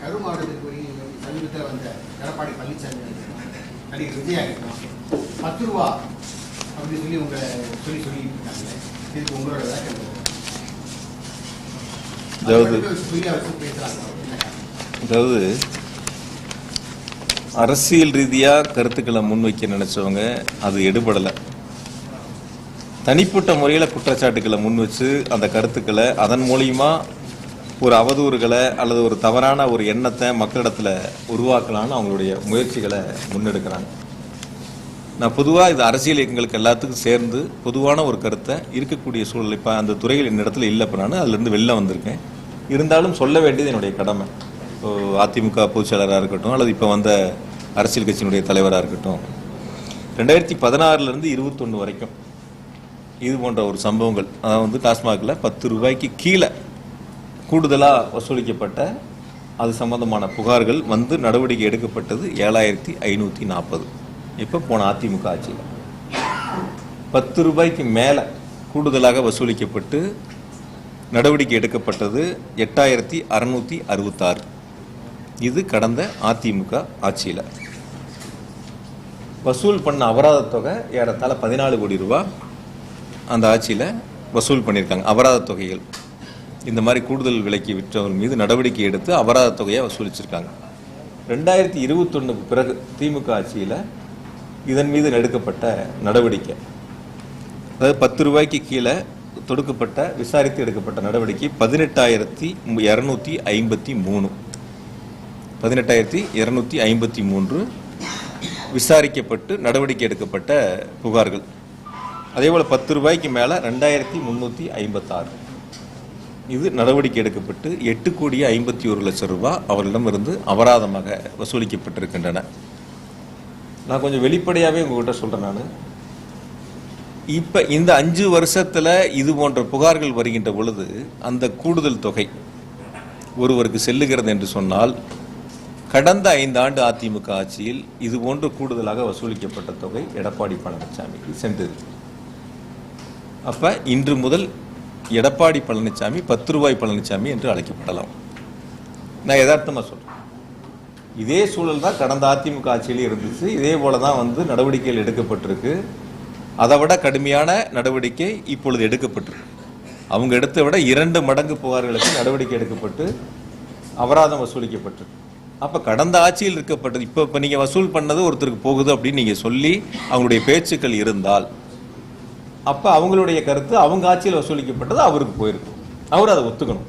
கரூர் மாவட்டத்திற்கு சமீபத்தில் வந்த எடப்பாடி பழனிசாமி நடிகர் விஜய் ஆகிட்டோம் 10 ரூபா அப்படின்னு சொல்லி உங்களை சொல்லிட்டு இருக்காங்க. இதுக்கு உங்களோட அதாவது அரசியல் ரீதியாக கருத்துக்களை முன்வைக்க நினைச்சவங்க அது எடுபடலை. தனிப்பட்ட முறையில் குற்றச்சாட்டுக்களை முன் வச்சு அந்த கருத்துக்களை அதன் மூலியமா ஒரு அவதூறுகளை அல்லது ஒரு தவறான ஒரு எண்ணத்தை மக்களிடத்தில் உருவாக்கலான்னு அவங்களுடைய முயற்சிகளை முன்னெடுக்கிறாங்க. நான் பொதுவாக இது அரசியல் இயக்கங்களுக்கு எல்லாத்துக்கும் சேர்ந்து பொதுவான ஒரு கருத்தை இருக்கக்கூடிய சூழல் இப்போ அந்த துறையில் என்னிடத்துல இல்லை. இப்போ நான் அதுலேருந்து வெளில வந்திருக்கேன். இருந்தாலும் சொல்ல வேண்டியது என்னுடைய கடமை. இப்போ அதிமுக பொதுச்செயலராக இருக்கட்டும் அல்லது இப்போ வந்த அரசியல் கட்சியினுடைய தலைவராக இருக்கட்டும், 2016 21 வரைக்கும் இது போன்ற ஒரு சம்பவங்கள், அதாவது டாஸ்மாகில் 10 ரூபாய்க்கு கீழே கூடுதலாக வசூலிக்கப்பட்ட அது சம்பந்தமான புகார்கள் வந்து நடவடிக்கை எடுக்கப்பட்டது 7540. இப்போ போன அதிமுக ஆட்சியில் 10 ரூபாய்க்கு மேலே கூடுதலாக வசூலிக்கப்பட்டு நடவடிக்கை எடுக்கப்பட்டது 8666. இது கடந்த அதிமுக ஆட்சியில் வசூல் பண்ண அபராத தொகை ஏறத்தாழ 14 கோடி ரூபாய் அந்த ஆட்சியில் வசூல் பண்ணியிருக்காங்க. அபராத தொகைகள் இந்த மாதிரி கூடுதல் விலைக்கு விற்றவர்கள் மீது நடவடிக்கை எடுத்து அபராத தொகையை வசூலிச்சிருக்காங்க. 2021 பிறகு திமுக ஆட்சியில் இதன் மீது எடுக்கப்பட்ட நடவடிக்கை, அதாவது 10 ரூபாய்க்கு கீழே தொடுக்கப்பட்ட விசாரித்து எடுக்கப்பட்ட நடவடிக்கை 18253. 18253 விசாரிக்கப்பட்டு நடவடிக்கை எடுக்கப்பட்ட புகார்கள். அதேபோல் 10 ரூபாய்க்கு மேலே 2356 இது நடவடிக்கை எடுக்கப்பட்டு 8,51,00,000 ரூபாய் அவர்களிடமிருந்து அபராதமாக வசூலிக்கப்பட்டிருக்கின்றன. நான் கொஞ்சம் வெளிப்படையாகவே உங்ககிட்ட சொல்கிறேன். நான் இப்போ இந்த 5 வருஷத்தில் இது போன்ற புகார்கள் வருகின்ற பொழுது அந்த கூடுதல் தொகை ஒருவருக்கு செல்லுகிறது என்று சொன்னால், கடந்த 5 ஆண்டு அதிமுக ஆட்சியில் இது போன்று கூடுதலாக வசூலிக்கப்பட்ட தொகை எடப்பாடி பழனிசாமிக்கு சென்றது. அப்போ இன்று முதல் எடப்பாடி பழனிசாமி 10 ரூபாய் பழனிசாமி என்று அழைக்கப்படலாம். நான் யதார்த்தமாக சொல்கிறேன். இதே சூழல் தான் கடந்த அதிமுக ஆட்சியிலே இருந்துச்சு. இதே போல தான் நடவடிக்கைகள் எடுக்கப்பட்டிருக்கு. அதை விட கடுமையான நடவடிக்கை இப்பொழுது எடுக்கப்பட்டிருக்கு. அவங்க எடுத்த விட 2 மடங்கு புகார்களுக்கு நடவடிக்கை எடுக்கப்பட்டு அபராதம் வசூலிக்கப்பட்டிருக்கு. அப்போ கடந்த ஆட்சியில் இருக்கப்பட்டது இப்போ நீங்கள் வசூல் பண்ணது ஒருத்தருக்கு போகுது அப்படின்னு நீங்கள் சொல்லி அவங்களுடைய பேச்சுக்கள் இருந்தால், அப்போ அவங்களுடைய கருத்து அவங்க ஆட்சியில் வசூலிக்கப்பட்டது அவருக்கு போயிருக்கு. அவர் அதை ஒத்துக்கணும்.